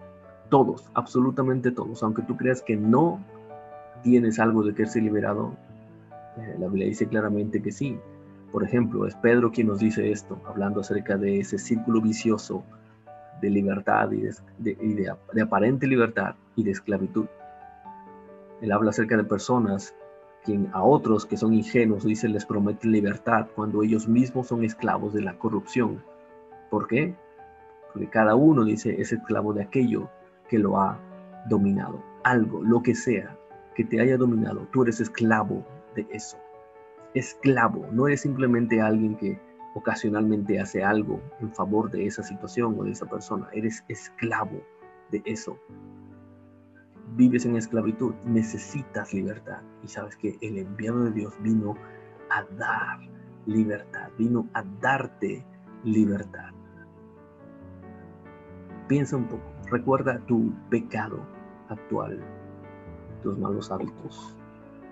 Todos, absolutamente todos. Aunque tú creas que no tienes algo de que ser liberado, la Biblia dice claramente que sí. Por ejemplo, es Pedro quien nos dice esto, hablando acerca de ese círculo vicioso de libertad y de aparente libertad y de esclavitud. Él habla acerca de personas quien a otros que son ingenuos, dice, les prometen libertad cuando ellos mismos son esclavos de la corrupción. ¿Por qué? Porque cada uno, dice, es esclavo de aquello que lo ha dominado. Algo, lo que sea, que te haya dominado, tú eres esclavo de eso. Esclavo, no eres simplemente alguien que ocasionalmente hace algo en favor de esa situación o de esa persona. Eres esclavo de eso. Vives en esclavitud, necesitas libertad. Y sabes que el enviado de Dios vino a dar libertad, vino a darte libertad. Piensa un poco, recuerda tu pecado actual, tus malos hábitos,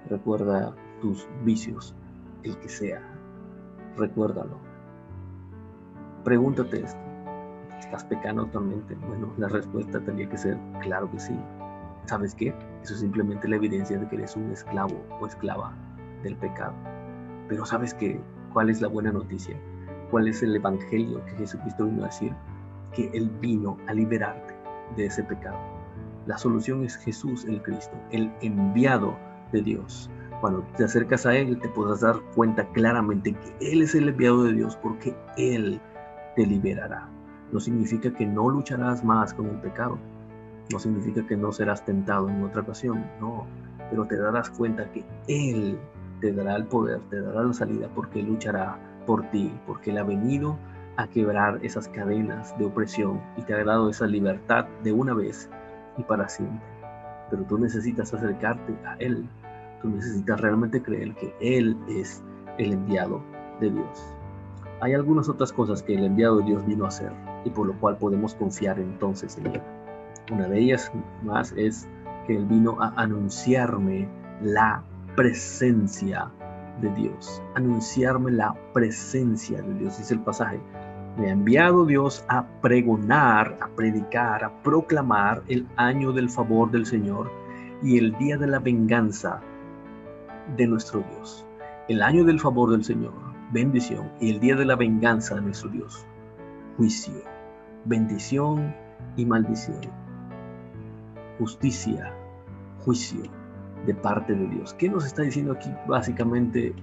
recuerda tus vicios, el que sea, recuérdalo. Pregúntate esto, ¿estás pecando actualmente? Bueno, la respuesta tendría que ser, claro que sí. ¿Sabes qué? Eso es simplemente la evidencia de que eres un esclavo o esclava del pecado. Pero ¿sabes qué? ¿Cuál es la buena noticia? ¿Cuál es el evangelio que Jesucristo vino a decir? Que Él vino a liberarte de ese pecado. La solución es Jesús el Cristo, el enviado de Dios. Cuando te acercas a Él, te podrás dar cuenta claramente que Él es el enviado de Dios porque Él te liberará. No significa que no lucharás más con el pecado. No significa que no serás tentado en otra ocasión, no. Pero te darás cuenta que Él te dará el poder, te dará la salida porque Él luchará por ti, porque Él ha venido a quebrar esas cadenas de opresión y te ha dado esa libertad de una vez y para siempre. Pero tú necesitas acercarte a Él. Tú necesitas realmente creer que Él es el enviado de Dios. Hay algunas otras cosas que el enviado de Dios vino a hacer y por lo cual podemos confiar entonces en Él. Una de ellas más es que Él vino a anunciarme la presencia de Dios. Anunciarme la presencia de Dios, dice el pasaje. Me ha enviado Dios a pregonar, a predicar, a proclamar el año del favor del Señor y el día de la venganza de nuestro Dios. El año del favor del Señor, bendición, y el día de la venganza de nuestro Dios, juicio, bendición y maldición. Justicia, juicio de parte de Dios. ¿Qué nos está diciendo aquí básicamente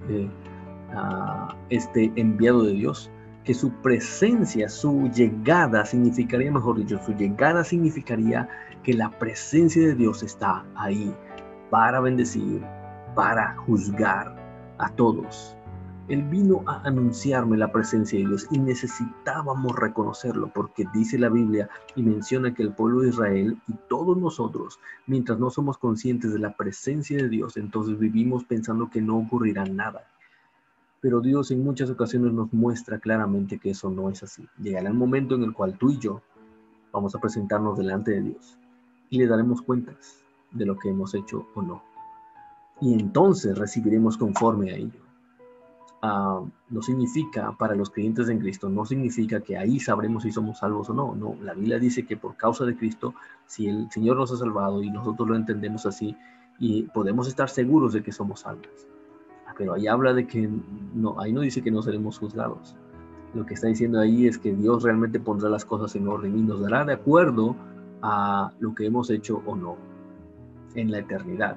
este enviado de Dios? Que su presencia, su llegada significaría, mejor dicho, su llegada significaría que la presencia de Dios está ahí para bendecir, para juzgar a todos. Él vino a anunciarme la presencia de Dios y necesitábamos reconocerlo porque dice la Biblia y menciona que el pueblo de Israel y todos nosotros, mientras no somos conscientes de la presencia de Dios, entonces vivimos pensando que no ocurrirá nada. Pero Dios en muchas ocasiones nos muestra claramente que eso no es así. Llegará el momento en el cual tú y yo vamos a presentarnos delante de Dios y le daremos cuentas. de lo que hemos hecho o no. Y entonces recibiremos conforme a ello. No significa, para los creyentes en Cristo, no significa que ahí sabremos si somos salvos o no. No, la Biblia dice que por causa de Cristo, si el Señor nos ha salvado y nosotros lo entendemos así, y podemos estar seguros de que somos salvos. Pero ahí habla de que no, ahí no dice que no seremos juzgados. Lo que está diciendo ahí es que Dios realmente pondrá las cosas en orden y nos dará de acuerdo a lo que hemos hecho o no en la eternidad.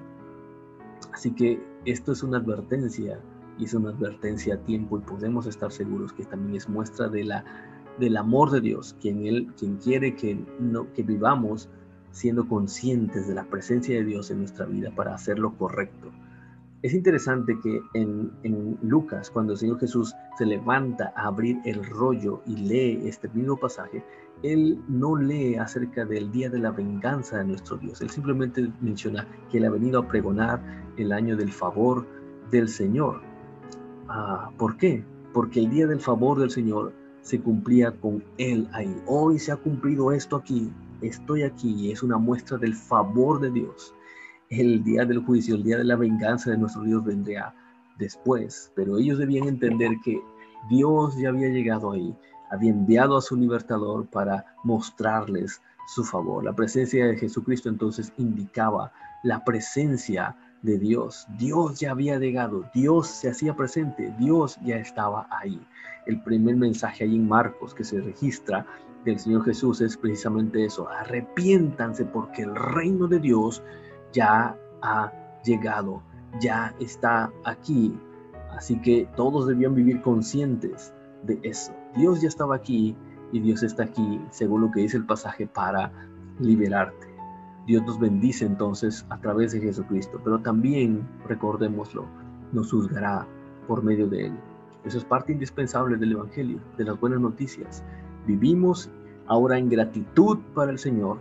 Así que esto es una advertencia, y es una advertencia a tiempo, y podemos estar seguros que también es muestra del amor de Dios, quien quiere que vivamos siendo conscientes de la presencia de Dios en nuestra vida para hacer lo correcto. Es interesante que en Lucas, cuando el Señor Jesús se levanta a abrir el rollo y lee este mismo pasaje, Él no lee acerca del día de la venganza de nuestro Dios. Él simplemente menciona que Él ha venido a pregonar el año del favor del Señor. ¿Por qué? Porque el día del favor del Señor se cumplía con Él ahí. Hoy se ha cumplido esto aquí, estoy aquí, y es una muestra del favor de Dios. El día del juicio, el día de la venganza de nuestro Dios vendría después, pero ellos debían entender que Dios ya había llegado ahí, había enviado a su libertador para mostrarles su favor. La presencia de Jesucristo entonces indicaba la presencia de Dios. Dios ya había llegado, Dios se hacía presente, Dios ya estaba ahí. El primer mensaje ahí en Marcos que se registra del Señor Jesús es precisamente eso: arrepiéntanse porque el reino de Dios ya ha llegado, ya está aquí. Así que todos debían vivir conscientes de eso. Dios ya estaba aquí y Dios está aquí, según lo que dice el pasaje, para liberarte. Dios nos bendice entonces a través de Jesucristo, pero también, recordémoslo, nos juzgará por medio de Él. Eso es parte indispensable del Evangelio, de las buenas noticias. Vivimos ahora en gratitud para el Señor.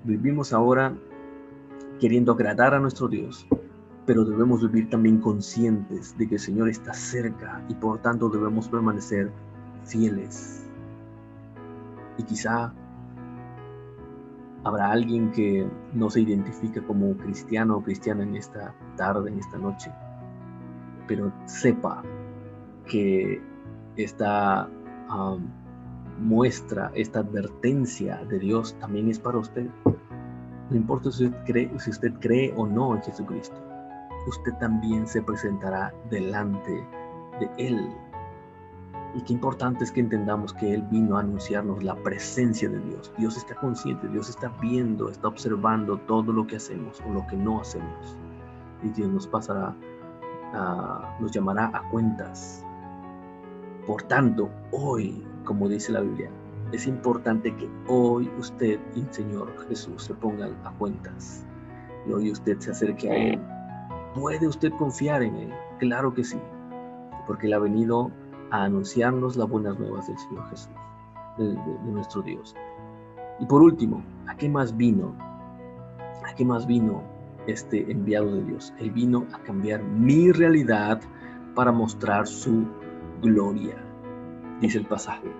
Vivimos ahora queriendo agradar a nuestro Dios, pero debemos vivir también conscientes de que el Señor está cerca y por tanto debemos permanecer fieles. Y quizá habrá alguien que no se identifica como cristiano o cristiana en esta tarde, en esta noche, pero sepa que esta muestra, esta advertencia de Dios también es para usted. No importa si usted cree o no en Jesucristo, usted también se presentará delante de Él. Y qué importante es que entendamos que Él vino a anunciarnos la presencia de Dios. Dios está consciente, Dios está viendo, está observando todo lo que hacemos o lo que no hacemos. Y Dios nos llamará a cuentas. Por tanto, hoy, como dice la Biblia, es importante que hoy usted y el Señor Jesús se pongan a cuentas. Y hoy usted se acerque a Él. ¿Puede usted confiar en Él? Claro que sí, porque Él ha venido a anunciarnos las buenas nuevas del Señor Jesús, de nuestro Dios. Y por último, ¿a qué más vino? ¿A qué más vino este enviado de Dios? Él vino a cambiar mi realidad para mostrar su gloria. Dice el pasaje,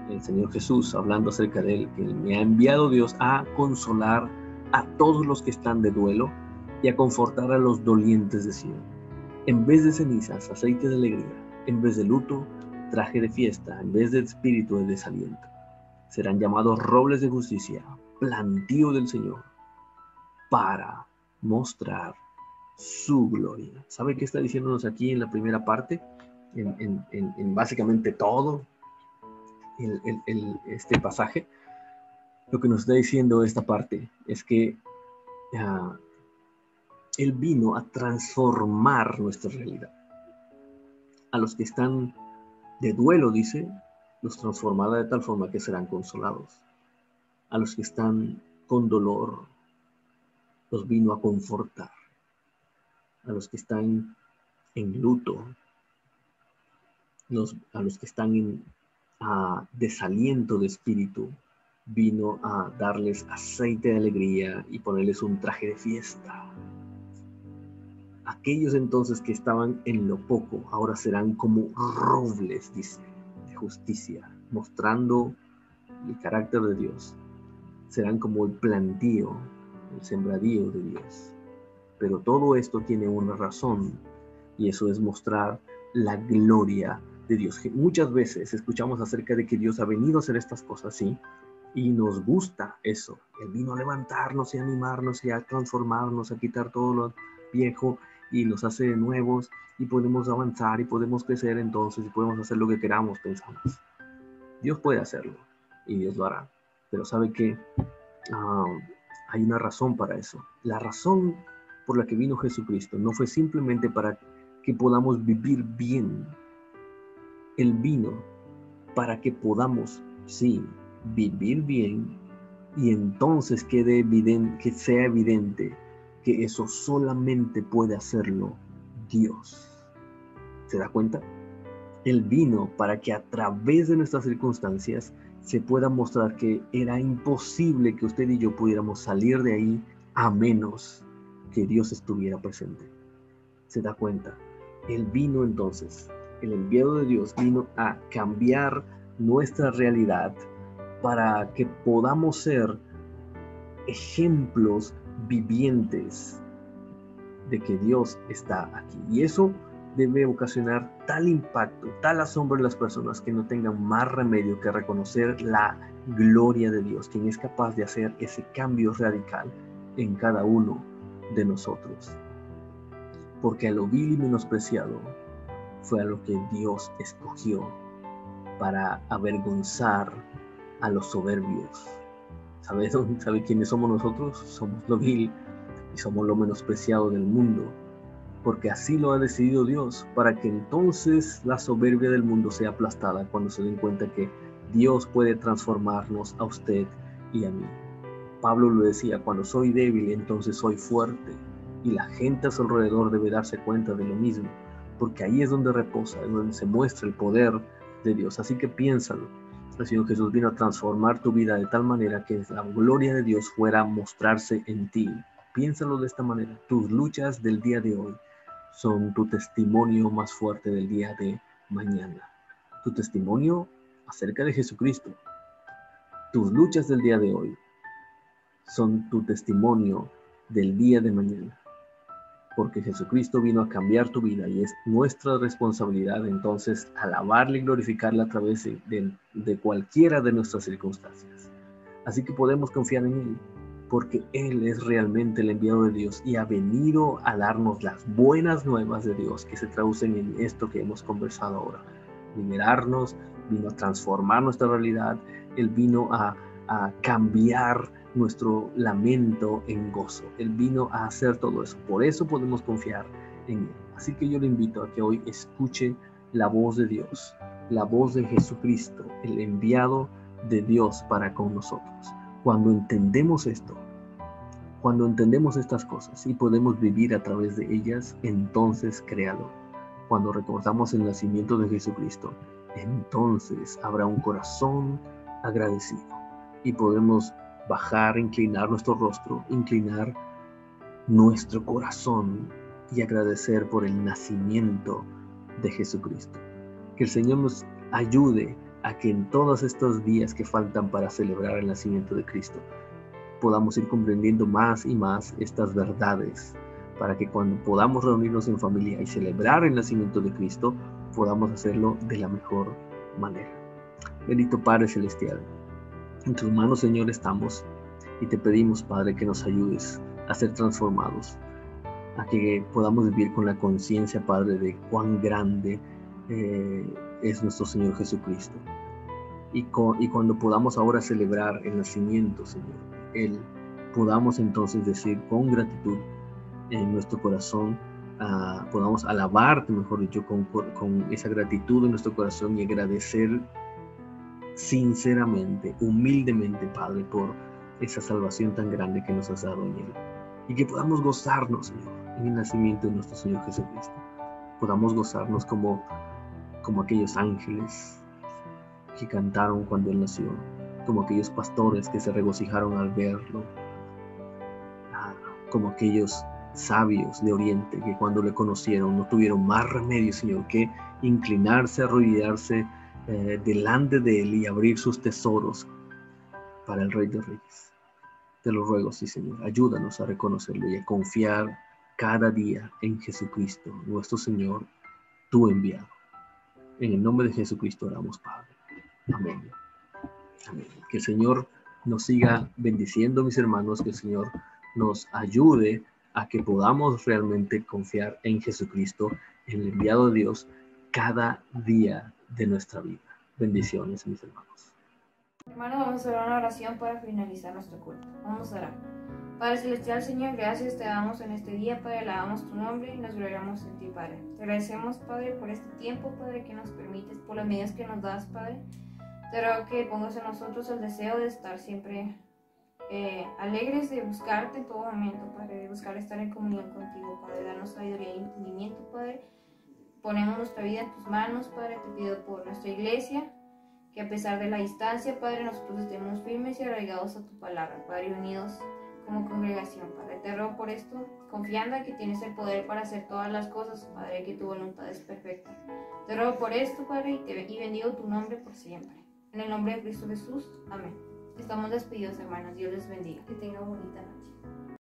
el Señor Jesús hablando acerca de Él, que me ha enviado Dios a consolar a todos los que están de duelo y a confortar a los dolientes de Sion. En vez de cenizas, aceite de alegría; en vez de luto, traje de fiesta; en vez de espíritu, de desaliento. Serán llamados robles de justicia, plantío del Señor, para mostrar su gloria. ¿Sabe qué está diciéndonos aquí en la primera parte? En básicamente todo este pasaje. Lo que nos está diciendo esta parte es que Él vino a transformar nuestra realidad. A los que están de duelo, dice, los transformará de tal forma que serán consolados. A los que están con dolor, los vino a confortar. A los que están en luto, a los que están en desaliento de espíritu, vino a darles aceite de alegría y ponerles un traje de fiesta. Aquellos entonces que estaban en lo poco, ahora serán como robles, dice, de justicia, mostrando el carácter de Dios. Serán como el plantío el sembradío de Dios. Pero todo esto tiene una razón, y eso es mostrar la gloria de Dios. Muchas veces escuchamos acerca de que Dios ha venido a hacer estas cosas, ¿sí? Y nos gusta eso. Él vino a levantarnos y a animarnos y a transformarnos, a quitar todo lo viejo y nos hace nuevos, y podemos avanzar y podemos crecer entonces y podemos hacer lo que queramos, pensamos. Dios puede hacerlo y Dios lo hará. Pero ¿sabe qué? Hay una razón para eso. La razón por la que vino Jesucristo no fue simplemente para que podamos vivir bien. Él vino para que podamos, sí, vivir bien, y entonces que sea evidente que eso solamente puede hacerlo Dios. ¿Se da cuenta? Él vino para que a través de nuestras circunstancias se pueda mostrar que era imposible que usted y yo pudiéramos salir de ahí a menos que Dios estuviera presente. ¿Se da cuenta? Él vino entonces, el enviado de Dios vino a cambiar nuestra realidad para que podamos ser ejemplos vivientes de que Dios está aquí. Y eso debe ocasionar tal impacto, tal asombro en las personas, que no tengan más remedio que reconocer la gloria de Dios, quien es capaz de hacer ese cambio radical en cada uno de nosotros. Porque a lo vil y menospreciado fue a lo que Dios escogió para avergonzar a los soberbios. ¿Sabe quiénes somos nosotros? Somos lo vil y somos lo menospreciado del mundo, porque así lo ha decidido Dios, para que entonces la soberbia del mundo sea aplastada cuando se den cuenta que Dios puede transformarnos a usted y a mí. Pablo lo decía: cuando soy débil, entonces soy fuerte. Y la gente a su alrededor debe darse cuenta de lo mismo, porque ahí es donde reposa, es donde se muestra el poder de Dios. Así que piénsalo. El Señor Jesús vino a transformar tu vida de tal manera que la gloria de Dios fuera a mostrarse en ti. Piénsalo de esta manera. Tus luchas del día de hoy son tu testimonio más fuerte del día de mañana. Tu testimonio acerca de Jesucristo. Tus luchas del día de hoy son tu testimonio del día de mañana. Porque Jesucristo vino a cambiar tu vida, y es nuestra responsabilidad entonces alabarle y glorificarle a través de cualquiera de nuestras circunstancias. Así que podemos confiar en Él, porque Él es realmente el enviado de Dios y ha venido a darnos las buenas nuevas de Dios, que se traducen en esto que hemos conversado ahora. Liberarnos, vino a transformar nuestra realidad. Él vino a cambiar nuestro lamento en gozo. Él vino a hacer todo eso. Por eso podemos confiar en Él. Así que yo le invito a que hoy escuche la voz de Dios, la voz de Jesucristo, el enviado de Dios para con nosotros. Cuando entendemos esto, cuando entendemos estas cosas y podemos vivir a través de ellas, entonces créalo. Cuando recordamos el nacimiento de Jesucristo, entonces habrá un corazón agradecido y podremos bajar, inclinar nuestro rostro, inclinar nuestro corazón y agradecer por el nacimiento de Jesucristo. Que el Señor nos ayude a que en todos estos días que faltan para celebrar el nacimiento de Cristo, podamos ir comprendiendo más y más estas verdades, para que cuando podamos reunirnos en familia y celebrar el nacimiento de Cristo, podamos hacerlo de la mejor manera. Bendito Padre Celestial, en tus manos, Señor, estamos, y te pedimos, Padre, que nos ayudes a ser transformados, a que podamos vivir con la conciencia, Padre, de cuán grande es nuestro Señor Jesucristo. Y cuando podamos ahora celebrar el nacimiento, Señor, podamos entonces decir con gratitud en nuestro corazón, podamos alabarte, mejor dicho, con esa gratitud en nuestro corazón, y agradecer sinceramente, humildemente, Padre, por esa salvación tan grande que nos has dado en Él. Y que podamos gozarnos, Señor, en el nacimiento de nuestro Señor Jesucristo. Podamos gozarnos como aquellos ángeles que cantaron cuando Él nació, como aquellos pastores que se regocijaron al verlo, como aquellos sabios de Oriente que cuando le conocieron no tuvieron más remedio, Señor, que inclinarse, arrodillarse delante de Él y abrir sus tesoros para el Rey de Reyes. Te lo ruego, sí, Señor. Ayúdanos a reconocerlo y a confiar cada día en Jesucristo, nuestro Señor, tu enviado. En el nombre de Jesucristo oramos, Padre. Amén. Amén. Que el Señor nos siga bendiciendo, mis hermanos, que el Señor nos ayude a que podamos realmente confiar en Jesucristo, en el enviado de Dios, cada día de nuestra vida. Bendiciones, mis hermanos. Hermanos, vamos a hacer una oración para finalizar nuestro culto. Vamos a orar. Padre Celestial, Señor, gracias te damos en este día, Padre, alabamos tu nombre y nos gloriamos en ti, Padre. Te agradecemos, Padre, por este tiempo, Padre, que nos permites, por las medidas que nos das, Padre. Te ruego que pongas en nosotros el deseo de estar siempre alegres, de buscarte en todo momento, Padre, de buscar estar en comunión contigo, Padre. Danos sabiduría y entendimiento, Padre. Ponemos nuestra vida en tus manos, Padre. Te pido por nuestra iglesia, que a pesar de la distancia, Padre, nosotros estemos firmes y arraigados a tu palabra, Padre, unidos como congregación, Padre. Te ruego por esto, confiando en que tienes el poder para hacer todas las cosas, Padre, que tu voluntad es perfecta. Te ruego por esto, Padre, y bendigo tu nombre por siempre. En el nombre de Cristo Jesús, amén. Estamos despedidos, hermanos. Dios les bendiga. Que tengan bonita noche.